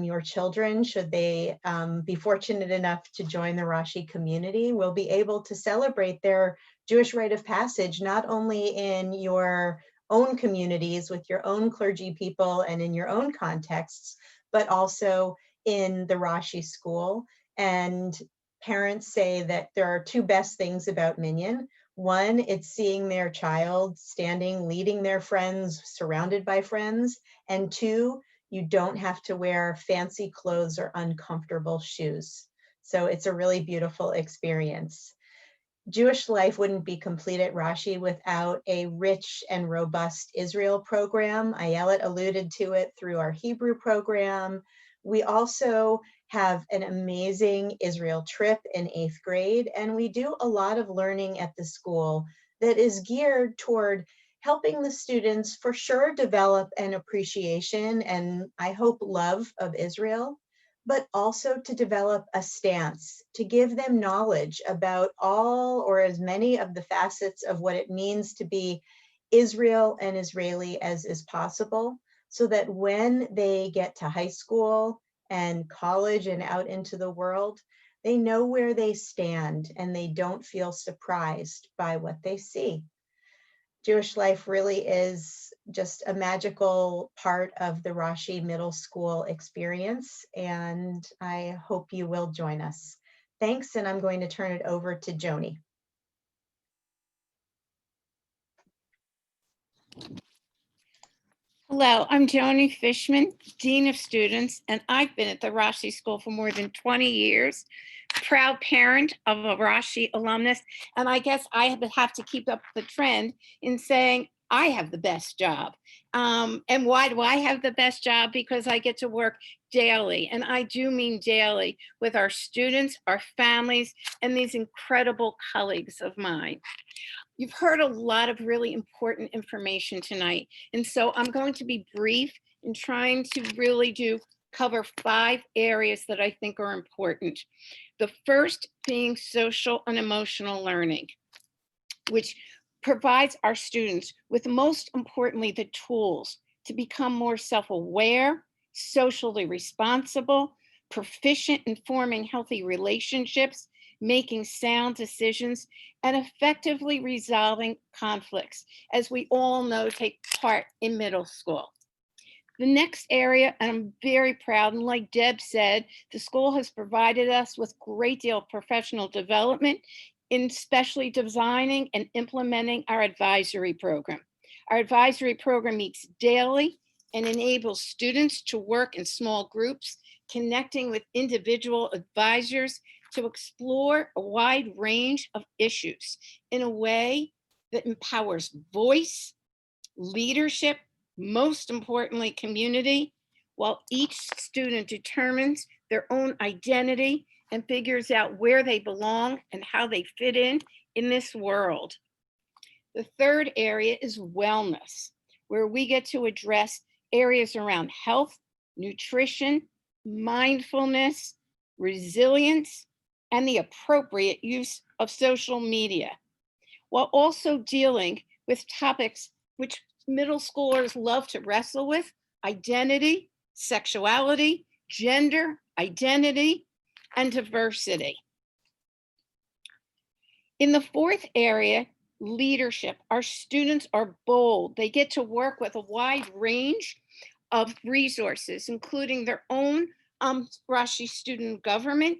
Your children, should they be fortunate enough to join the Rashi community, will be able to celebrate their Jewish rite of passage, not only in your own communities with your own clergy people and in your own contexts, but also in the Rashi school. And parents say that there are two best things about Minyan. One, it's seeing their child standing, leading their friends, surrounded by friends. And two, you don't have to wear fancy clothes or uncomfortable shoes. So it's a really beautiful experience. Jewish life wouldn't be complete at Rashi without a rich and robust Israel program. Ayelet alluded to it through our Hebrew program. We also have an amazing Israel trip in 8th grade, and we do a lot of learning at the school that is geared toward helping the students for sure develop an appreciation and I hope love of Israel, but also to develop a stance, to give them knowledge about all or as many of the facets of what it means to be Israel and Israeli as is possible, so that when they get to high school and college and out into the world, they know where they stand and they don't feel surprised by what they see. Jewish life really is just a magical part of the Rashi Middle School experience, and I hope you will join us. Thanks, and I'm going to turn it over to Joni. Hello, I'm Joni Fishman, Dean of Students, and I've been at the Rashi School for more than 20 years, proud parent of a Rashi alumnus, and I guess I have to keep up the trend in saying I have the best job. And why do I have the best job? Because I get to work daily, and I do mean daily, with our students, our families, and these incredible colleagues of mine. You've heard a lot of really important information tonight, and so I'm going to be brief in trying to really cover 5 areas that I think are important. The first being social and emotional learning, which provides our students with, most importantly, the tools to become more self-aware, socially responsible, proficient in forming healthy relationships, making sound decisions, and effectively resolving conflicts, as we all know take part in middle school. The next area, and I'm very proud, and like Deb said, the school has provided us with a great deal of professional development in especially designing and implementing our advisory program. Our advisory program meets daily and enables students to work in small groups, connecting with individual advisors to explore a wide range of issues in a way that empowers voice, leadership, most importantly, community, while each student determines their own identity and figures out where they belong and how they fit in this world. The third area is wellness, where we get to address areas around health, nutrition, mindfulness, resilience, and the appropriate use of social media, while also dealing with topics which middle schoolers love to wrestle with: identity, sexuality, gender identity, and diversity. In the fourth area, leadership, our students are bold. They get to work with a wide range of resources, including their own Rashi Student Government,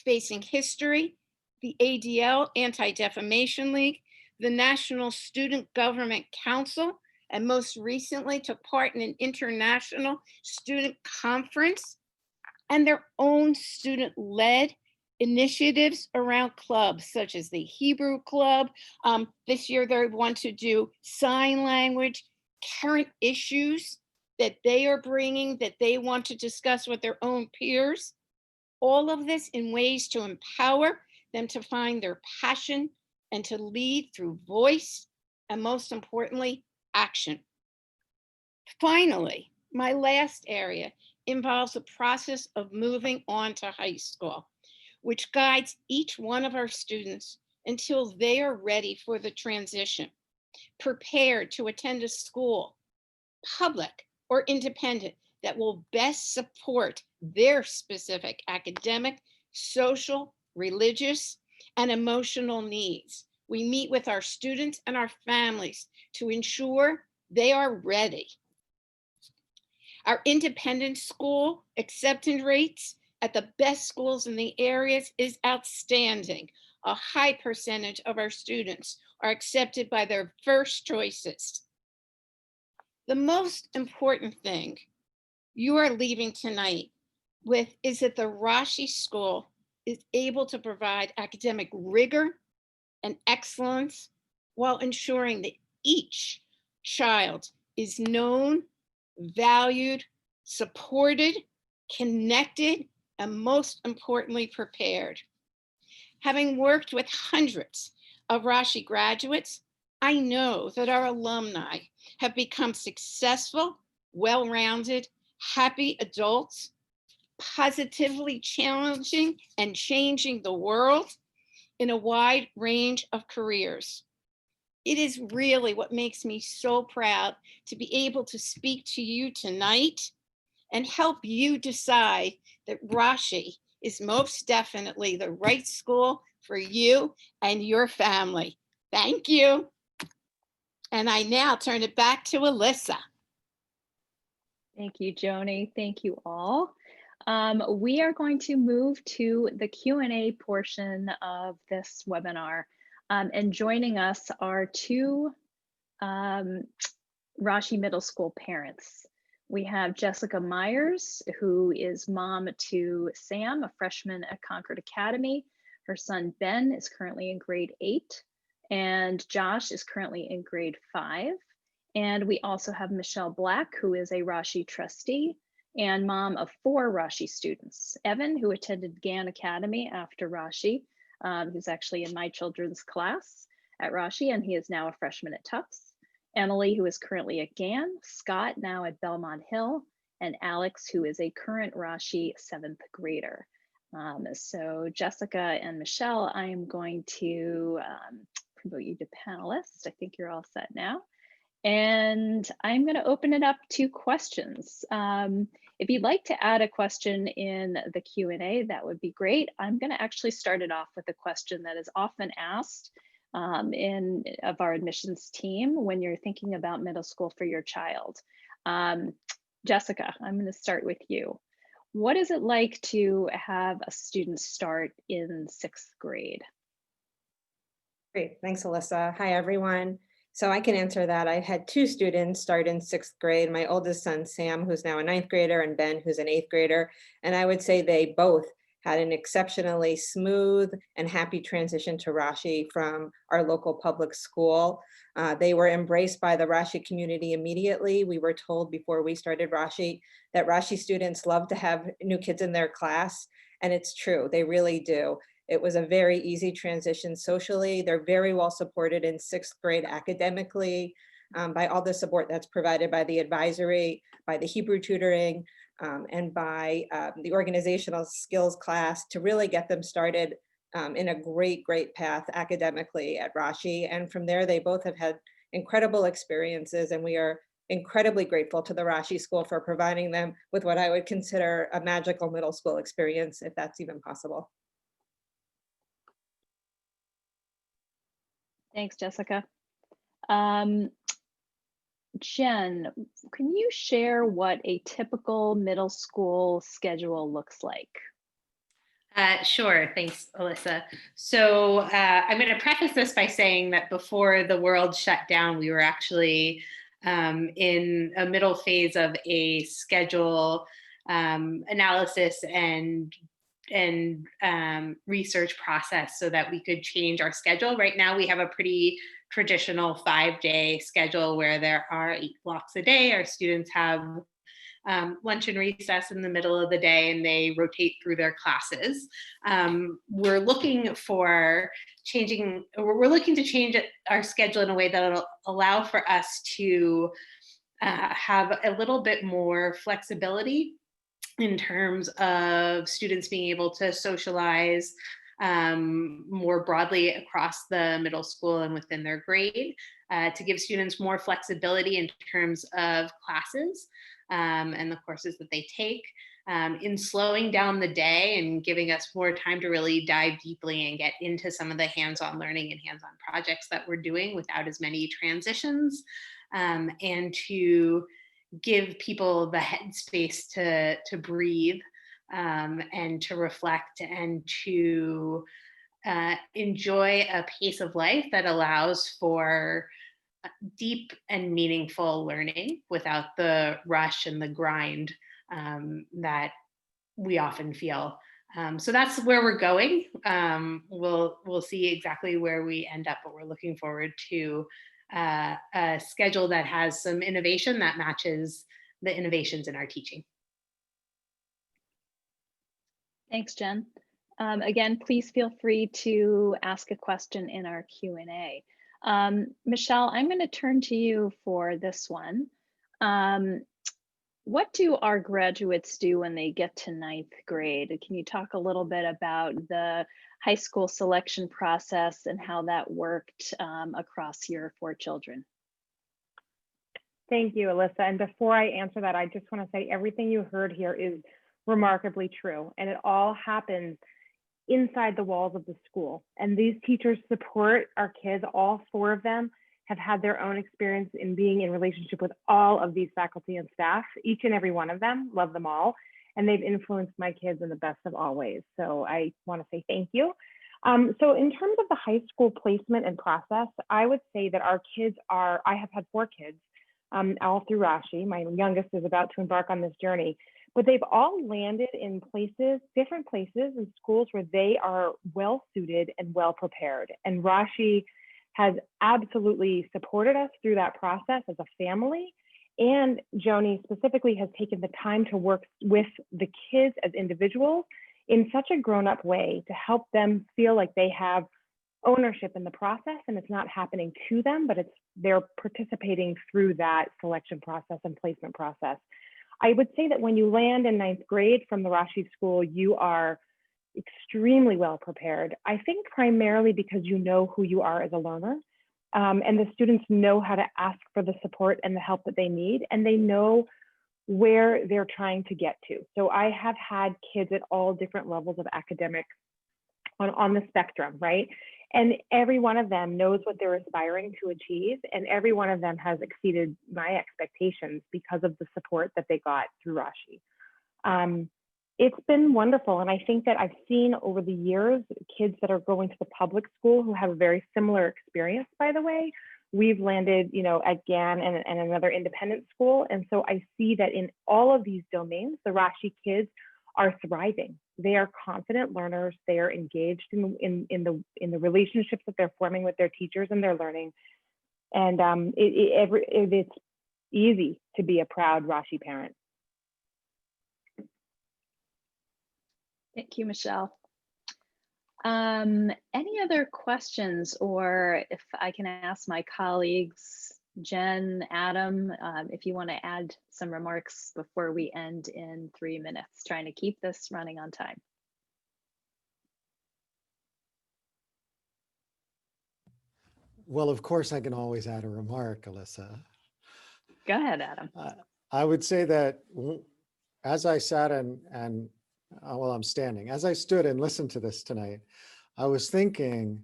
Facing History, the ADL, Anti-Defamation League, the National Student Government Council, and most recently took part in an international student conference, and their own student-led initiatives around clubs such as the Hebrew Club. This year they want to do sign language, current issues that they are bringing that they want to discuss with their own peers. All of this in ways to empower them to find their passion and to lead through voice, and most importantly, action. Finally, my last area involves the process of moving on to high school, which guides each one of our students until they are ready for the transition, prepared to attend a school, public or independent, that will best support their specific academic, social, religious, and emotional needs. We meet with our students and our families to ensure they are ready. Our independent school acceptance rates at the best schools in the areas is outstanding. A high percentage of our students are accepted by their first choices. The most important thing you are leaving tonight with is that the Rashi School is able to provide academic rigor and excellence while ensuring that each child is known, valued, supported, connected, and most importantly, prepared. Having worked with hundreds of Rashi graduates, I know that our alumni have become successful, well-rounded, happy adults, positively challenging and changing the world in a wide range of careers. It is really what makes me so proud to be able to speak to you tonight and help you decide that Rashi is most definitely the right school for you and your family. Thank you. And I now turn it back to Alyssa. Thank you, Joni. Thank you all. We are going to move to the Q&A portion of this webinar. And joining us are two Rashi Middle School parents. We have Jessica Myers, who is mom to Sam, a freshman at Concord Academy. Her son Ben is currently in grade 8, and Josh is currently in grade 5. And we also have Michelle Black, who is a Rashi trustee and mom of 4 Rashi students. Evan, who attended Gann Academy after Rashi, who's actually in my children's class at Rashi, and he is now a freshman at Tufts. Emily, who is currently at Gann, Scott, now at Belmont Hill, and Alex, who is a current Rashi 7th grader. So Jessica and Michelle, I am going to promote you to panelists. I think you're all set now. And I'm going to open it up to questions. If you'd like to add a question in the Q&A, that would be great. I'm going to actually start it off with a question that is often asked of our admissions team when you're thinking about middle school for your child. Jessica, I'm going to start with you. What is it like to have a student start in 6th grade? Great, thanks, Alyssa. Hi, everyone. So I can answer that. I had 2 students start in 6th grade. My oldest son, Sam, who's now a 9th grader, and Ben, who's an 8th grader. And I would say they both had an exceptionally smooth and happy transition to Rashi from our local public school. They were embraced by the Rashi community immediately. We were told before we started Rashi that Rashi students love to have new kids in their class, and it's true, they really do. It was a very easy transition socially. They're very well supported in 6th grade academically by all the support that's provided by the advisory, by the Hebrew tutoring, and by the organizational skills class to really get them started in a great path academically at Rashi. And from there, they both have had incredible experiences, and we are incredibly grateful to the Rashi School for providing them with what I would consider a magical middle school experience, if that's even possible. Thanks, Jessica. Jen, can you share what a typical middle school schedule looks like? Sure, thanks, Alyssa. So I'm going to preface this by saying that before the world shut down, we were actually in a middle phase of a schedule analysis and research process so that we could change our schedule. Right now, we have a pretty traditional 5-day schedule where there are 8 blocks a day. Our students have lunch and recess in the middle of the day, and they rotate through their classes. We're looking to change our schedule in a way that will allow for us to have a little bit more flexibility in terms of students being able to socialize more broadly across the middle school and within their grade, to give students more flexibility in terms of classes and the courses that they take, in slowing down the day and giving us more time to really dive deeply and get into some of the hands-on learning and hands-on projects that we're doing without as many transitions, and to give people the headspace to breathe and to reflect and to enjoy a pace of life that allows for deep and meaningful learning without the rush and the grind that we often feel. So that's where we're going. We'll see exactly where we end up, but we're looking forward to a schedule that has some innovation that matches the innovations in our teaching. Thanks, Jen. Again, please feel free to ask a question in our Q&A. Michelle, I'm going to turn to you for this one. What do our graduates do when they get to 9th grade? Can you talk a little bit about the high school selection process and how that worked across your 4 children? Thank you, Alyssa. And before I answer that, I just want to say everything you heard here is remarkably true, and it all happens inside the walls of the school. And these teachers support our kids. All 4 of them have had their own experience in being in relationship with all of these faculty and staff. Each and every one of them, love them all, and they've influenced my kids in the best of all ways. So I want to say thank you. So in terms of the high school placement and process, I would say that our kids are, I have had 4 kids all through Rashi. My youngest is about to embark on this journey, but they've all landed in places, different places and schools where they are well suited and well prepared. And Rashi has absolutely supported us through that process as a family. And Joni specifically has taken the time to work with the kids as individuals in such a grown-up way to help them feel like they have ownership in the process, and it's not happening to them, but they're participating through that selection process and placement process. I would say that when you land in 9th grade from the Rashi School, you are extremely well prepared. I think primarily because you know who you are as a learner, and the students know how to ask for the support and the help that they need, and they know where they're trying to get to. So I have had kids at all different levels of academic on the spectrum, right? And every one of them knows what they're aspiring to achieve, and every one of them has exceeded my expectations because of the support that they got through Rashi. It's been wonderful, and I think that I've seen over the years kids that are going to the public school who have a very similar experience, by the way. We've landed, at GAN and another independent school, and so I see that in all of these domains, the Rashi kids are thriving. They are confident learners. They are engaged in the relationships that they're forming with their teachers and their learning. And it's easy to be a proud Rashi parent. Thank you, Michelle. Any other questions, or if I can ask my colleagues, Jen, Adam, if you want to add some remarks before we end in 3 minutes, trying to keep this running on time. Well, of course, I can always add a remark, Alyssa. Go ahead, Adam. I would say that as I sat well, I'm standing, as I stood and listened to this tonight, I was thinking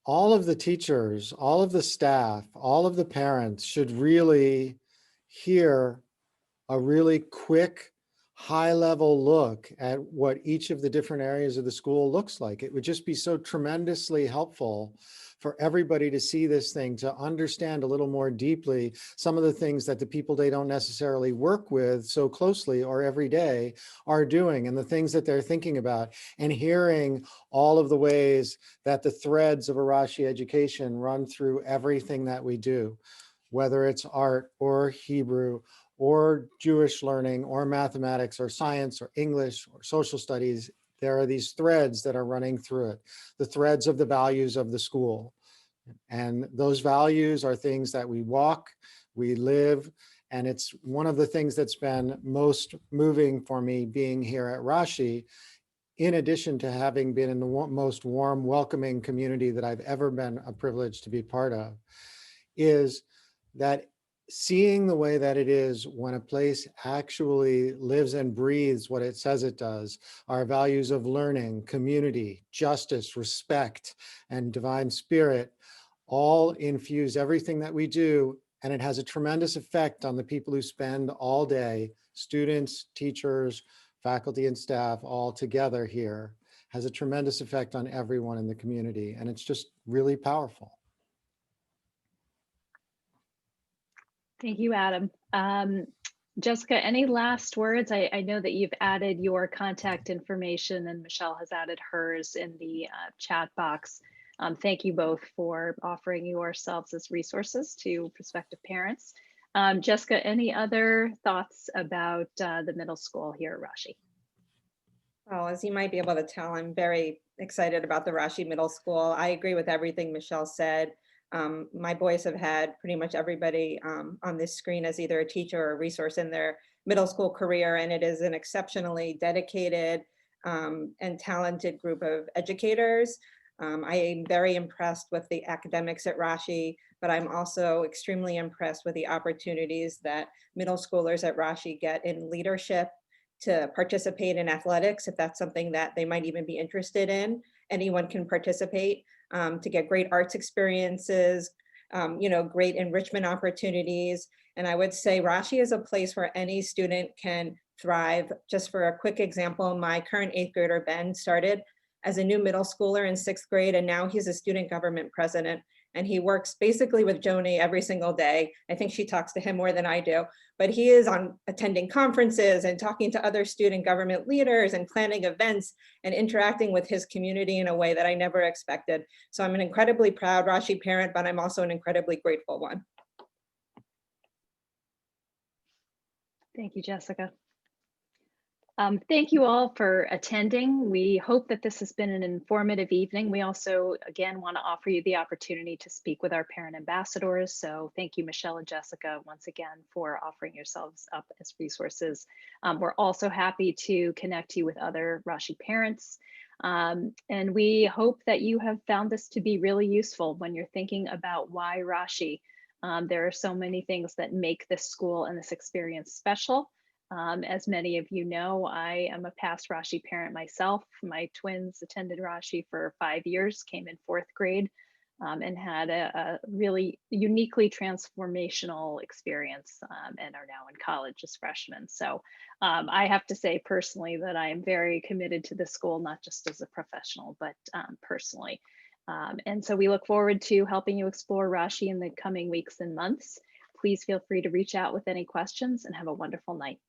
all of the teachers, all of the staff, all of the parents should really hear a really quick, high-level look at what each of the different areas of the school looks like. It would just be so tremendously helpful for everybody to see this thing, to understand a little more deeply some of the things that the people they don't necessarily work with so closely or every day are doing, and the things that they're thinking about, and hearing all of the ways that the threads of a Rashi education run through everything that we do, whether it's art or Hebrew or Jewish learning or mathematics or science or English or social studies. There are these threads that are running through it, the threads of the values of the school. And those values are things that we walk, we live, and it's one of the things that's been most moving for me being here at Rashi, in addition to having been in the most warm, welcoming community that I've ever been a privilege to be part of, is that seeing the way that it is when a place actually lives and breathes what it says it does, our values of learning, community, justice, respect, and divine spirit all infuse everything that we do. And it has a tremendous effect on the people who spend all day, students, teachers, faculty and staff all together here, has a tremendous effect on everyone in the community. And it's just really powerful. Thank you, Adam. Jessica, any last words? I know that you've added your contact information and Michelle has added hers in the chat box. Thank you both for offering yourselves as resources to prospective parents. Jessica, any other thoughts about the middle school here at Rashi? Well, as you might be able to tell, I'm very excited about the Rashi Middle School. I agree with everything Michelle said. My boys have had pretty much everybody on this screen as either a teacher or a resource in their middle school career, and it is an exceptionally dedicated and talented group of educators. I am very impressed with the academics at Rashi, but I'm also extremely impressed with the opportunities that middle schoolers at Rashi get in leadership, to participate in athletics, if that's something that they might even be interested in. Anyone can participate, to get great arts experiences, great enrichment opportunities. And I would say Rashi is a place where any student can thrive. Just for a quick example, my current 8th grader, Ben, started as a new middle schooler in 6th grade, and now he's a student government president. And he works basically with Joni every single day. I think she talks to him more than I do, but he is on attending conferences and talking to other student government leaders and planning events and interacting with his community in a way that I never expected. So I'm an incredibly proud Rashi parent, but I'm also an incredibly grateful one. Thank you, Jessica. Thank you all for attending. We hope that this has been an informative evening. We also, again, want to offer you the opportunity to speak with our parent ambassadors. So thank you, Michelle and Jessica, once again, for offering yourselves up as resources. We're also happy to connect you with other Rashi parents. And we hope that you have found this to be really useful when you're thinking about why Rashi. There are so many things that make this school and this experience special. As many of you know, I am a past Rashi parent myself. My twins attended Rashi for 5 years, came in 4th grade, and had a really uniquely transformational experience, and are now in college as freshmen. So I have to say personally that I am very committed to the school, not just as a professional, but personally. And so we look forward to helping you explore Rashi in the coming weeks and months. Please feel free to reach out with any questions and have a wonderful night.